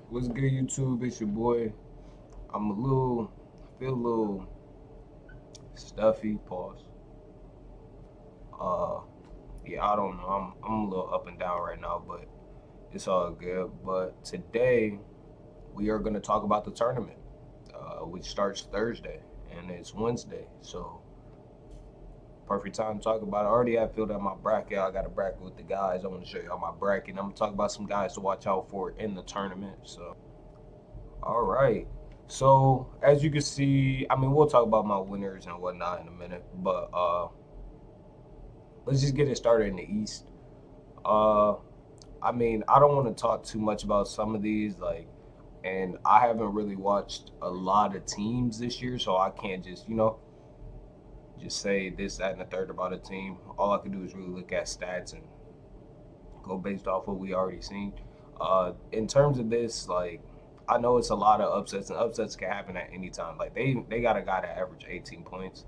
What's good, YouTube? It's your boy. I feel a little stuffy. Pause. Uh, yeah, I don't know. I'm a little up and down right now, but it's all good. But today we are gonna talk about the tournament, which starts Thursday and it's Wednesday. So perfect time to talk about it. Already I filled out my bracket. I got a bracket with the guys. I want to show you all my bracket. And I'm gonna talk about some guys to watch out for in the tournament. So. All right. So as you can see, I mean, we'll talk about my winners and whatnot in a minute, but let's just get it started in the East. Uh, I mean, I don't want to talk too much about some of these, like, and I haven't really watched a lot of teams this year, so I can't just, just say this, that, and the third about a team. All I can do is really look at stats and go based off what we already seen. In terms of this, like, I know it's a lot of upsets, and upsets can happen at any time. Like they got a guy that average 18 points.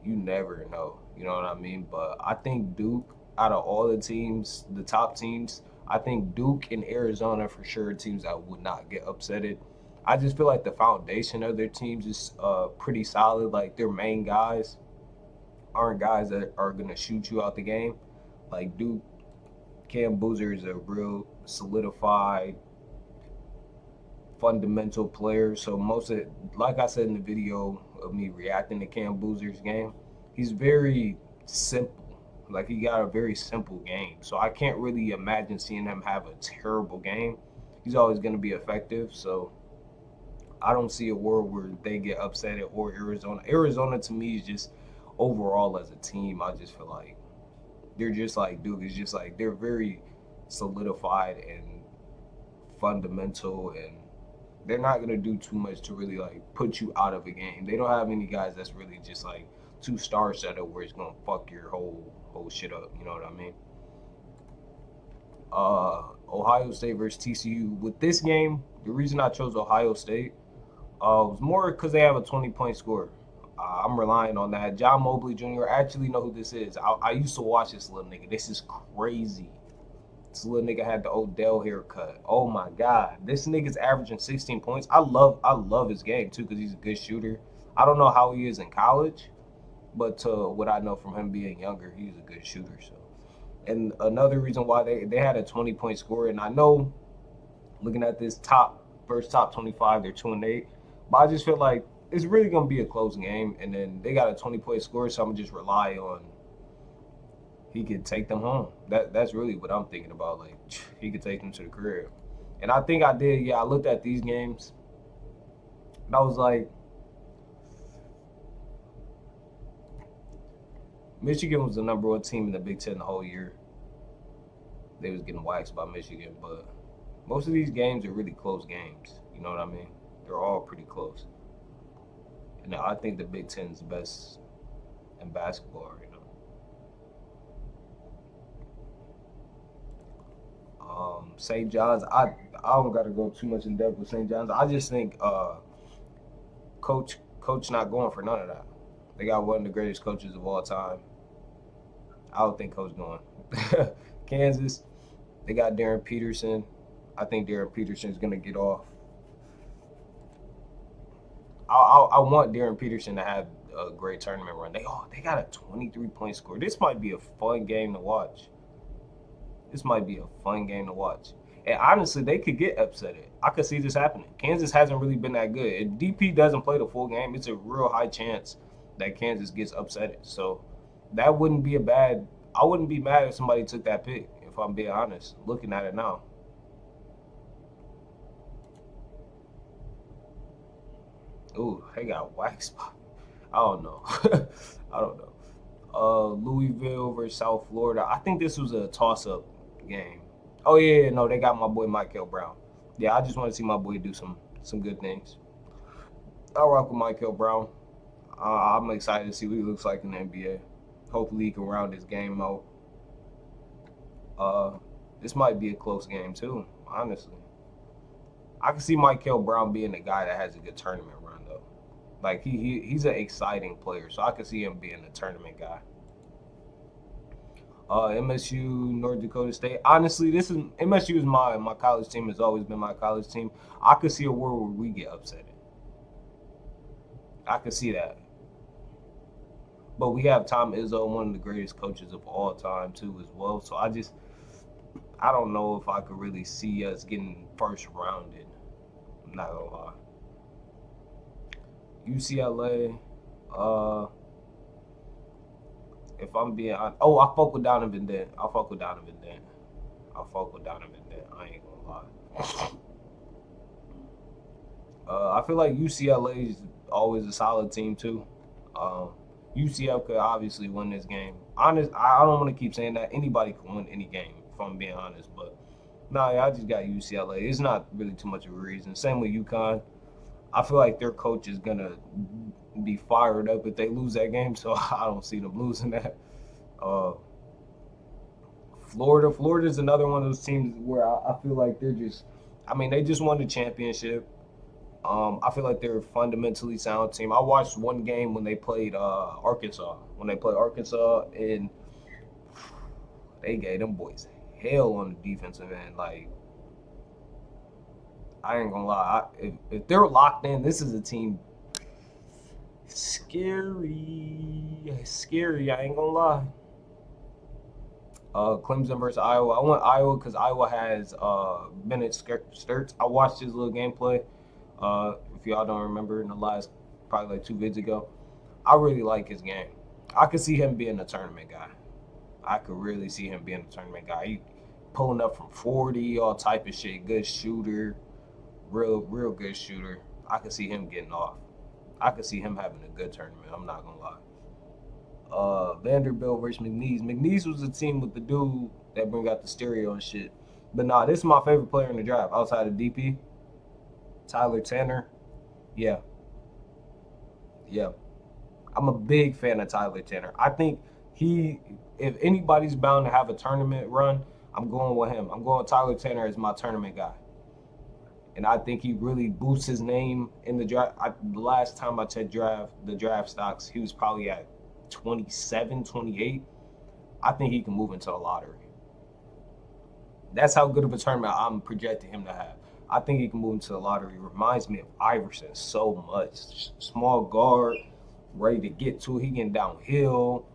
You never know, you know what I mean? But I think Duke, out of all the teams, the top teams, I think Duke and Arizona for sure are teams that would not get upsetted. I just feel like the foundation of their teams is pretty solid. Like their main guys aren't guys that are gonna shoot you out the game. Like Duke, Cam Boozer is a real solidified fundamental player. So most of it, like I said in the video of me reacting to Cam Boozer's game, he's very simple. Like he got a very simple game. So I can't really imagine seeing him have a terrible game. He's always going to be effective. So I don't see a world where they get upset at or Arizona. Arizona to me is just overall as a team, I just feel like they're just like Duke. It's just like they're very solidified and fundamental, and they're not gonna do too much to really like put you out of a game. They don't have any guys that's really just like two star setup where it's gonna fuck your whole shit up. You know what I mean? Ohio State versus TCU. With this game, the reason I chose Ohio State was more because they have a 20-point score. I'm relying on that. John Mobley Jr. I actually know who this is. I used to watch this little nigga. This is crazy. This little nigga had the Odell haircut. Oh my god, this nigga's averaging 16 points. I love his game too because he's a good shooter. I don't know how he is in college, but to what I know from him being younger, he's a good shooter. So, and another reason why they had a 20-point score, and I know looking at this top 25, they're 2-8, but I just feel like it's really gonna be a close game, and then they got a 20-point score, so I'm gonna just rely on he could take them home. That's really what I'm thinking about. Like he could take them to the crib. And I think I did. Yeah, I looked at these games and I was like, Michigan was the number one team in the Big Ten the whole year. They was getting waxed by Michigan, but most of these games are really close games. You know what I mean? They're all pretty close. And I think the Big Ten's the best in basketball right now. St. John's, I don't gotta go too much in depth with St. John's. I just think coach not going for none of that. They got one of the greatest coaches of all time. I don't think coach going. Kansas, they got Darren Peterson. I think Darren Peterson is gonna get off. I want Darren Peterson to have a great tournament run. They got a 23-point score. This might be a fun game to watch. This might be a fun game to watch. And honestly, they could get upset. I could see this happening. Kansas hasn't really been that good. If DP doesn't play the full game, it's a real high chance that Kansas gets upset. So that wouldn't be a bad. I wouldn't be mad if somebody took that pick, if I'm being honest, looking at it now. Ooh, they got waxed. I don't know. I don't know. Louisville versus South Florida. I think this was a toss-up game. Oh yeah, no, they got my boy Michael Brown. Yeah, I just want to see my boy do some good things. I'll rock with Michael Brown. I'm excited to see what he looks like in the NBA. Hopefully, he can round his game out. Uh, This might be a close game too, honestly. I can see Michael Brown being the guy that has a good tournament run though. Like he's an exciting player, so I can see him being a tournament guy. MSU, North Dakota State. Honestly, this is MSU is my college team. Has always been my college team. I could see a world where we get upset. I could see that. But we have Tom Izzo, one of the greatest coaches of all time, too, as well. So I don't know if I could really see us getting first rounded. I'm not gonna lie. UCLA. If I'm being honest, I fuck with Donovan Dent. I fuck with Donovan Dent. I fuck with Donovan Dent. I ain't gonna lie. I feel like UCLA is always a solid team too. Um, UCF could obviously win this game. Honest, I don't want to keep saying that anybody can win any game. If I'm being honest, but nah, yeah, I just got UCLA. It's not really too much of a reason. Same with UConn. I feel like their coach is gonna be fired up if they lose that game, so I don't see them losing that. Uh, Florida is another one of those teams where I feel like they're just. I mean, they just won the championship. I feel like they're a fundamentally sound team. I watched one game when they played Arkansas. When they played Arkansas, and they gave them boys hell on the defensive end. Like I ain't gonna lie, if they're locked in, this is a team scary. I ain't gonna lie. Clemson versus Iowa. I want Iowa because Iowa has Bennett Sturts. I watched his little gameplay. If y'all don't remember, in the last probably like 2 vids ago, I really like his game. I could see him being a tournament guy. I could really see him being a tournament guy. He pulling up from 40, all type of shit. Good shooter, real good shooter. I could see him getting off. I could see him having a good tournament. I'm not gonna lie. Vanderbilt versus McNeese. McNeese was the team with the dude that bring out the stereo and shit. But nah, this is my favorite player in the draft outside of DP. Tyler Tanner. Yeah, yeah. I'm a big fan of Tyler Tanner. I think if anybody's bound to have a tournament run, I'm going with him. I'm going with Tyler Tanner as my tournament guy. And I think he really boosts his name in the draft. The last time I checked the draft stocks, he was probably at 27, 28. I think he can move into the lottery. That's how good of a tournament I'm projecting him to have. I think he can move into the lottery. Reminds me of Iverson so much. Small guard, ready to get to. He getting downhill,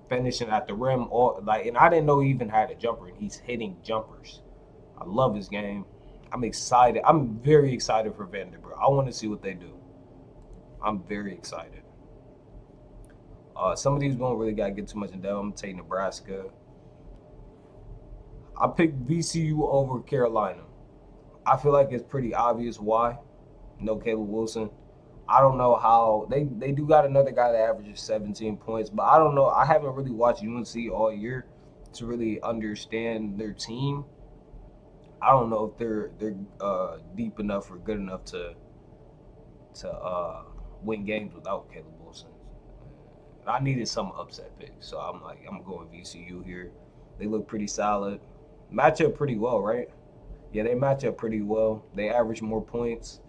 finishing at the rim. And I didn't know he even had a jumper, and he's hitting jumpers. I love his game. I'm excited. I'm very excited for Vanderbilt. I want to see what they do. I'm very excited. Some of these don't really gotta get too much in depth. I'm gonna take Nebraska. I picked VCU over Carolina. I feel like it's pretty obvious why. No Caleb Wilson. I don't know how they do got another guy that averages 17 points, but I don't know. I haven't really watched UNC all year to really understand their team. I don't know if they're deep enough or good enough to win games without Caleb Wilson. I needed some upset picks, so I'm going VCU here. They look pretty solid, match up pretty well, right? Yeah, they match up pretty well. They average more points,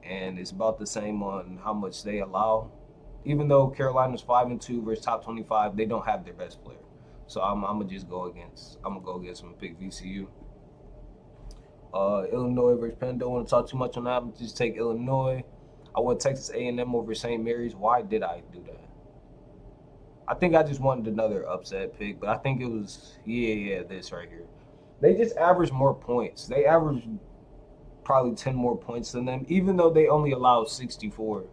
and it's about the same on how much they allow. Even though Carolina's 5-2 versus top 25, they don't have their best player. So I'm gonna just go against. I'm gonna go against them and pick VCU. Illinois versus Penn. Don't want to talk too much on that. I'm just take Illinois. I want Texas A&M over St. Mary's. Why did I do that? I think I just wanted another upset pick, but I think it was this right here. They just average more points. They average probably 10 more points than them, even though they only allow 64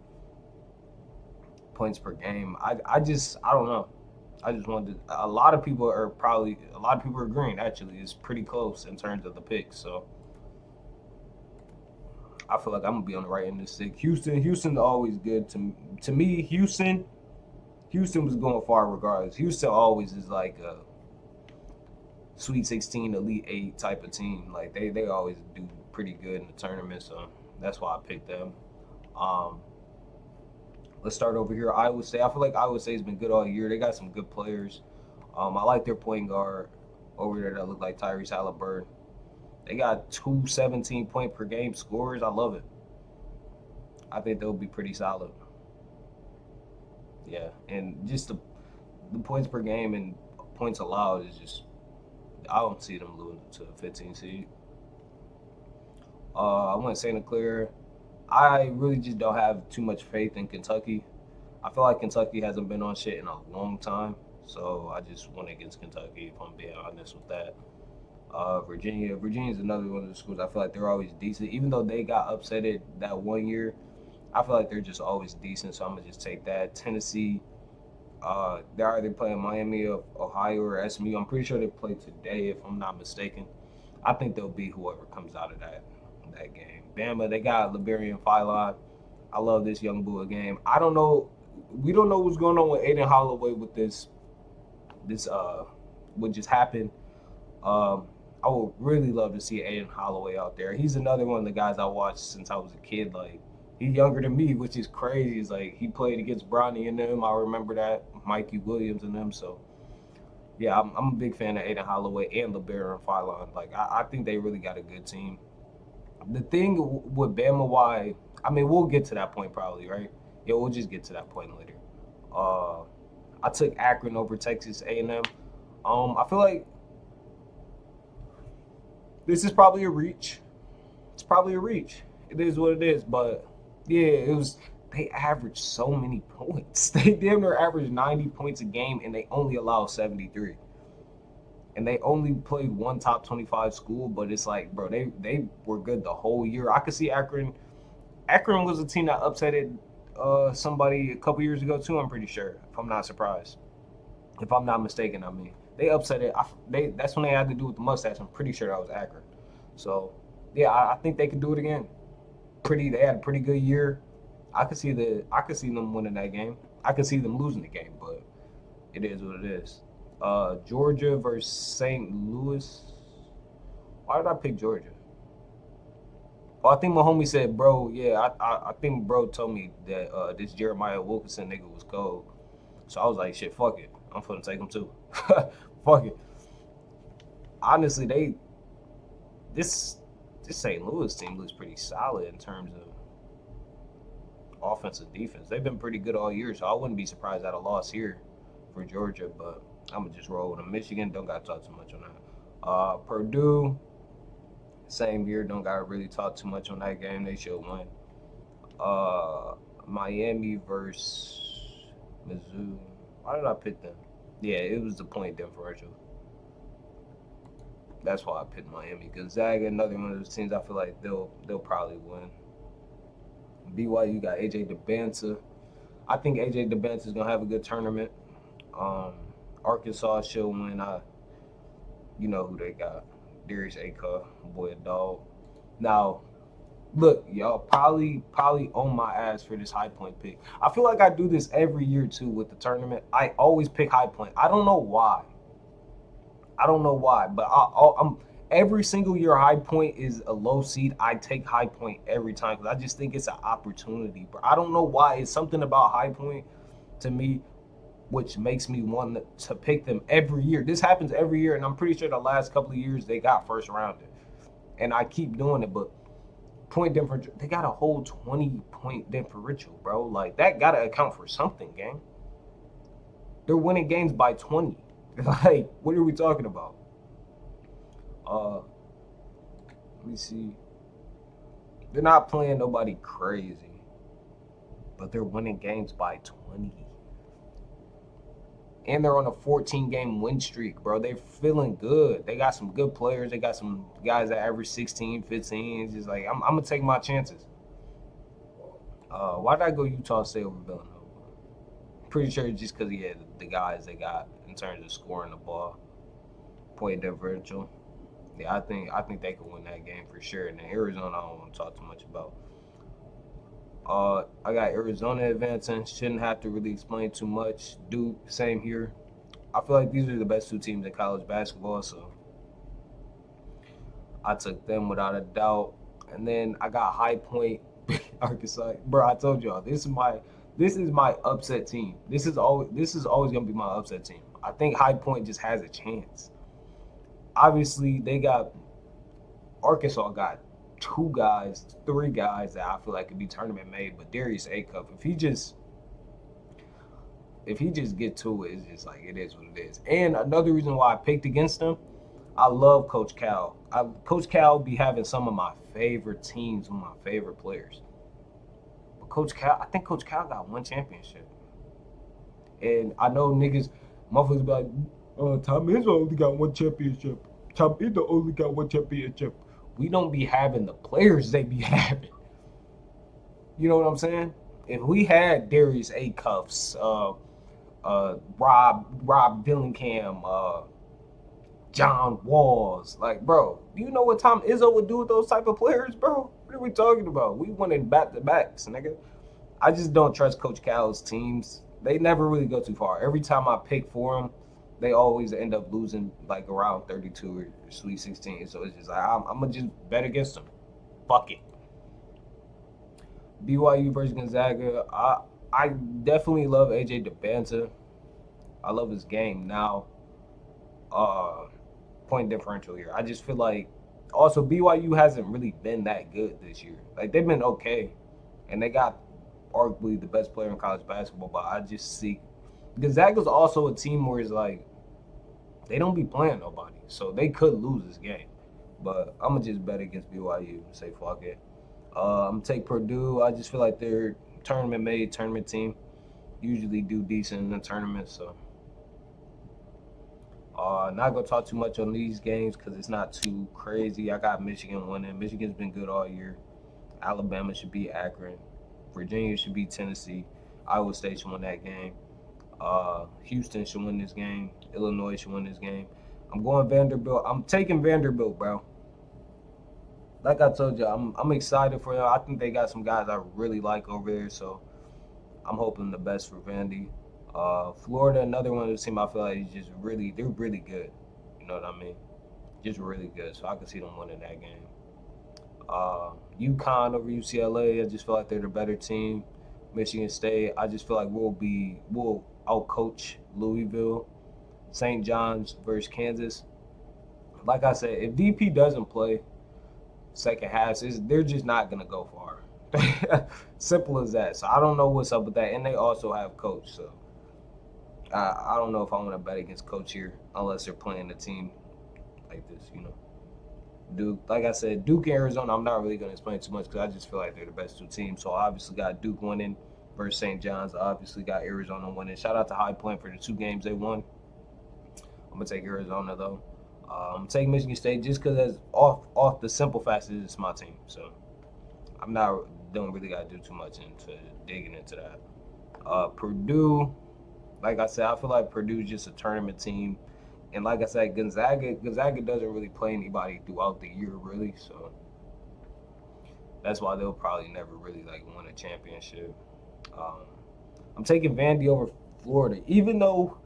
points per game. I don't know. I just wanted a lot of people are agreeing actually. It's pretty close in terms of the picks. So I feel like I'm gonna be on the right end of the stick. Houston's always good to me. Houston was going far regardless. Houston always is like a Sweet 16, Elite 8 type of team. Like they always do pretty good in the tournament, so that's why I picked them. Um, let's start over here. Iowa State. I feel like Iowa State's been good all year. They got some good players. I like their point guard. over there that look like Tyrese Halliburton. They got two 17-point per game scorers. I love it. I think they'll be pretty solid. Yeah, and just the points per game and points allowed is just I don't see them losing to a 15 seed. I went Santa Clara. I really just don't have too much faith in Kentucky. I feel like Kentucky hasn't been on shit in a long time, so I just went against Kentucky. If I'm being honest with that. Virginia's another one of the schools I feel like they're always decent, even though they got upsetted that one year. I feel like they're just always decent, so I'm gonna just take that. Tennessee, they're either playing Miami of Ohio or SMU. I'm pretty sure they play today, if I'm not mistaken. I think they'll be whoever comes out of that game. Bama, they got Liberian Phylon. I love this young bull game. I don't know. We don't know what's going on with Aiden Holloway with this what just happened. Um, I would really love to see Aiden Holloway out there. He's another one of the guys I watched since I was a kid. Like he's younger than me, which is crazy. It's like he played against Bronny and them. I remember that Mikey Williams and them. So yeah, I'm a big fan of Aiden Holloway and LeBaron Phylon. Like I think they really got a good team. The thing with Bama, why? I mean, we'll get to that point probably, right? Yeah, we'll just get to that point later. Uh, I took Akron over Texas A&M. I feel like this is probably a reach. It's probably a reach. It is what it is. But yeah, it was. They averaged so many points. They damn near averaged 90 points a game, and they only allow 73. And they only played one top 25 school, but it's like, bro, they were good the whole year. I could see Akron. Akron was a team that upsetted somebody a couple years ago too. I'm pretty sure, if I'm not surprised, if I'm not mistaken. I mean, they upset it. That's when they had to do with the mustache. I'm pretty sure that was Akron. So yeah, I think they could do it again. They had a pretty good year. I could see them winning that game. I could see them losing the game, but it is what it is. Georgia versus St. Louis. Why did I pick Georgia? Oh, I think my homie said, bro. Yeah, I think bro told me that this Jeremiah Wilkinson nigga was cold. So I was like, shit, fuck it. I'm finna take him too. Fuck it. Honestly, this this St. Louis team looks pretty solid in terms of offensive defense. They've been pretty good all year, so I wouldn't be surprised at a loss here for Georgia. But I'm gonna just roll with them. Michigan don't got to talk too much on that. Purdue, same year, don't got to really talk too much on that game. They should win. Miami versus Mizzou. Why did I pick them? Yeah, it was the point differential. That's why I picked Miami. Gonzaga, another one of those teams. I feel like they'll probably win. BYU got AJ DeBanza. I think AJ DeBanza is gonna have a good tournament. Um, Arkansas should win. You know who they got? Darius Aker, boy, a dog. Now, look, y'all probably on my ass for this High Point pick. I feel like I do this every year too with the tournament. I always pick High Point. I don't know why. But I'm every single year High Point is a low seed. I take High Point every time because I just think it's an opportunity. But I don't know why. It's something about High Point to me which makes me want to pick them every year. This happens every year, and I'm pretty sure the last couple of years they got first rounded. And I keep doing it, but point differential, they got a whole 20-point differential, bro. Like, that got to account for something, gang. They're winning games by 20. Like, what are we talking about? Let me see. They're not playing nobody crazy, but they're winning games by 20. And they're on a 14-game win streak, bro. They're feeling good. They got some good players. They got some guys that average 16, 15. It's just like, I'm going to take my chances. Why did I go Utah State over Villanova? Pretty sure it's just because he had the guys they got in terms of scoring the ball. Point differential. Yeah, I think they could win that game for sure. And then Arizona, I don't want to talk too much about. I got Arizona advancing. Shouldn't have to really explain too much. Duke, same here. I feel like these are the best two teams in college basketball, so I took them without a doubt. And then I got High Point, Arkansas. Bro, I told y'all this is my upset team. This is always gonna be my upset team. I think High Point just has a chance. Obviously, Arkansas got two guys, three guys that I feel like could be tournament made. But Darius Acuff, if he just get to it, it's just like it is what it is. And another reason why I picked against him, I love Coach Cal. Coach Cal be having some of my favorite teams with my favorite players. But Coach Cal, I think Coach Cal got one championship. And I know niggas, motherfuckers be like, Tom Izzo only got one championship. Tom Izzo only got one championship. We don't be having the players they be having. You know what I'm saying? If we had Darius A. Cuffs, Rob Dillingham, John Walls, like, bro, do you know what Tom Izzo would do with those type of players, bro? What are we talking about? We winning back to backs, nigga. I just don't trust Coach Cal's teams. They never really go too far. Every time I pick for them, they always end up losing like around 32 or Sweet 16. So it's just like I'm gonna just bet against them. Fuck it. BYU versus Gonzaga. I definitely love AJ DeBanta. I love his game now. Uh, Point differential here. I just feel like also BYU hasn't really been that good this year. Like they've been okay, and they got arguably the best player in college basketball. But I just see Gonzaga's also a team where it's like they don't be playing nobody, so they could lose this game. But I'm gonna just bet against BYU and say fuck it. I'm gonna take Purdue. I just feel like they're tournament made, tournament team. Usually do decent in the tournament, so not gonna talk too much on these games because it's not too crazy. I got Michigan winning. Michigan's been good all year. Alabama should beat Akron. Virginia should beat Tennessee. Iowa State should win that game. Houston should win this game. Illinois should win this game. I'm going Vanderbilt. I'm taking Vanderbilt, bro. Like I told you, I'm excited for them. I think they got some guys I really like over there, so I'm hoping the best for Vandy. Florida, another one of the team I feel like is just they're really good. You know what I mean? Just really good. So I can see them winning that game. UConn over UCLA, I just feel like they're the better team. Michigan State, I just feel like we'll outcoach Louisville. St. John's versus Kansas. Like I said, if DP doesn't play second half, they're just not gonna go far. Simple as that. So I don't know what's up with that, and they also have coach. So I don't know if I want to bet against coach here unless they're playing a team like this. You know, Duke. Like I said, Duke and Arizona. I'm not really gonna explain too much because I just feel like they're the best two teams. So I obviously got Duke winning versus St. John's. I obviously got Arizona winning. Shout out to High Point for the two games they won. I'm gonna take Arizona though. Take Michigan State just because that's off the simple fact is it's my team. So I'm not don't really gotta do too much into digging into that. Purdue, like I said, I feel like Purdue's just a tournament team, and like I said, Gonzaga doesn't really play anybody throughout the year really. So that's why they'll probably never really like win a championship. Um, I'm taking Vandy over Florida, even though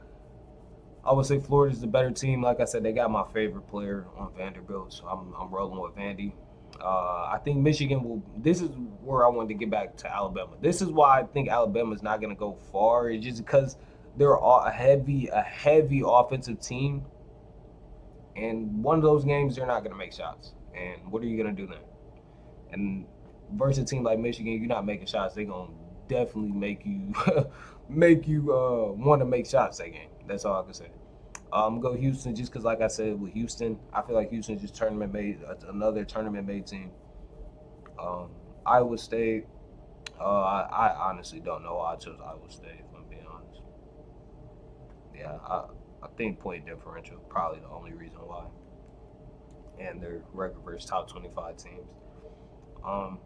I would say Florida's the better team. Like I said, they got my favorite player on Vanderbilt, so I'm rolling with Vandy. I think Michigan will. This is where I wanted to get back to Alabama. This is why I think Alabama is not going to go far. It's just because they're a heavy offensive team, and one of those games they're not going to make shots. And what are you going to do then? And versus a team like Michigan, you're not making shots. They're going to definitely make you make you want to make shots that game. That's all I can say. Go Houston just because, like I said, with Houston, I feel like Houston just tournament made another tournament made team. Um, Iowa State, I honestly don't know why I chose Iowa State. If I'm being honest, yeah, I think point differential probably the only reason why, and their record versus top 25 teams. Um,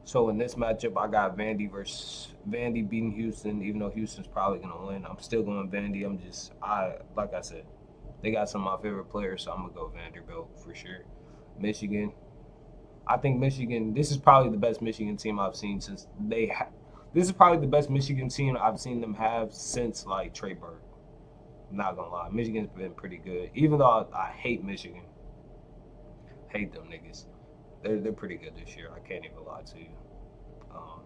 so in this matchup, I got Vandy beating Houston, even though Houston's probably gonna win. I'm still going Vandy. I like I said, they got some of my favorite players, so I'm gonna go Vanderbilt for sure. Michigan, I think Michigan. This is probably the best Michigan team I've seen since This is probably the best Michigan team I've seen them have since like Trey Burke. I'm not gonna lie, Michigan's been pretty good. Even though I hate Michigan, hate them niggas. They're pretty good this year. I can't even lie to you. Um,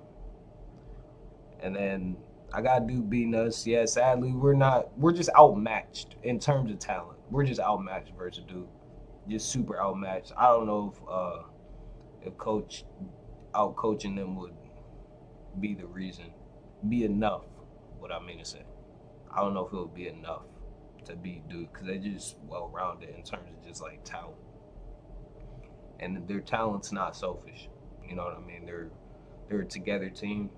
and then I got Duke beating us. Yeah, sadly we're not. We're just outmatched in terms of talent. We're just outmatched versus Duke. just super outmatched. I don't know if coach out coaching them would be the reason, be enough. What I mean to say, I don't know if it would be enough to beat Duke because they're just well rounded in terms of just like talent, and their talent's not selfish. You know what I mean? They're a together team,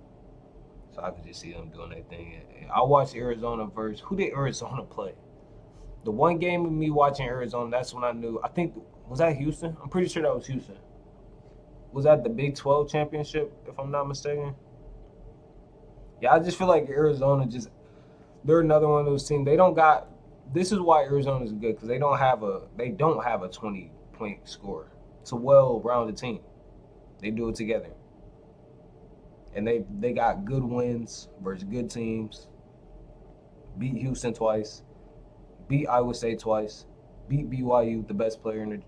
so I could just see them doing their thing. I watched Arizona versus who did Arizona play? The one game of me watching Arizona, that's when I knew. I think was that Houston. I'm pretty sure that was Houston. Was that the Big 12 championship? If I'm not mistaken. Yeah, I just feel like Arizona just they're another one of those teams. They don't got. This is why Arizona is good because they don't have a 20-point score. It's a well-rounded team. They do it together, and they got good wins versus good teams. Beat Houston twice. Beat Iowa State twice. Beat BYU, the best player in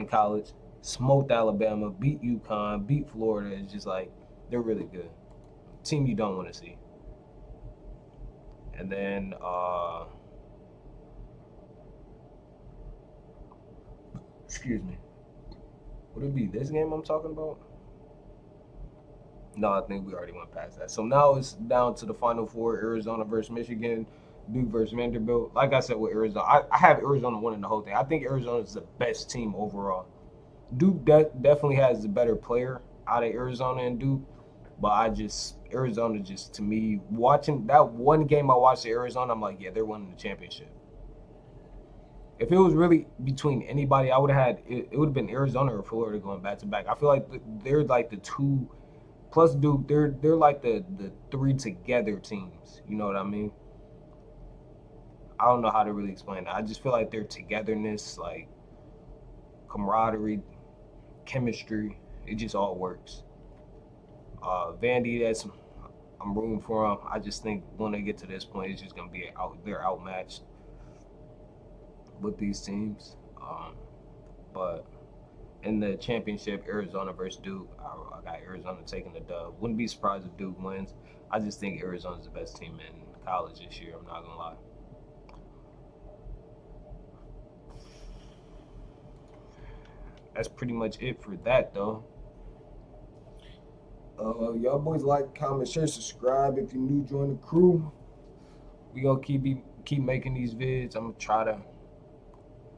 college. Smoked Alabama. Beat UConn. Beat Florida. It's just like they're really good. Team you don't want to see. And then excuse me. Would it be this game I'm talking about? No, I think we already went past that. So now it's down to the final four: Arizona versus Michigan, Duke versus Vanderbilt. Like I said with Arizona, I have Arizona winning the whole thing. I think Arizona is the best team overall. Duke definitely has the better player out of Arizona and Duke, but Arizona just to me watching that one game I watched Arizona, I'm like, yeah, they're winning the championship. If it was really between anybody, I would have had it would have been Arizona or Florida going back to back. I feel like they're like the two plus Duke. They're like the three together teams. You know what I mean? I don't know how to really explain that. I just feel like their togetherness, like camaraderie, chemistry, it just all works. Vandy, that's I'm rooting for them. I just think when they get to this point, it's just gonna be they're outmatched with these teams. But in the championship, Arizona versus Duke, I got Arizona taking the dub. Wouldn't be surprised if Duke wins. I just think Arizona's the best team in college this year. I'm not gonna lie. That's pretty much it for that, though. Y'all boys like, comment, share, subscribe. If you're new, join the crew. We gonna keep making these vids. I'm gonna try to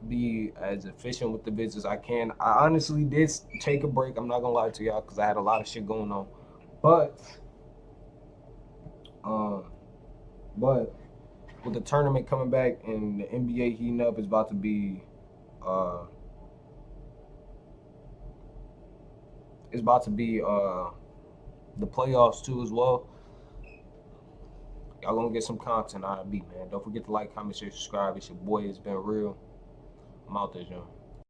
be as efficient with the vids as I can. I honestly did take a break. I'm not gonna lie to y'all because I had a lot of shit going on. But um, but with the tournament coming back and the NBA heating up, uh, it's about to be the playoffs too as well. Y'all gonna get some content out of me, man. Don't forget to like, comment, share, subscribe. It's your boy. It's been real. I'm out there, John.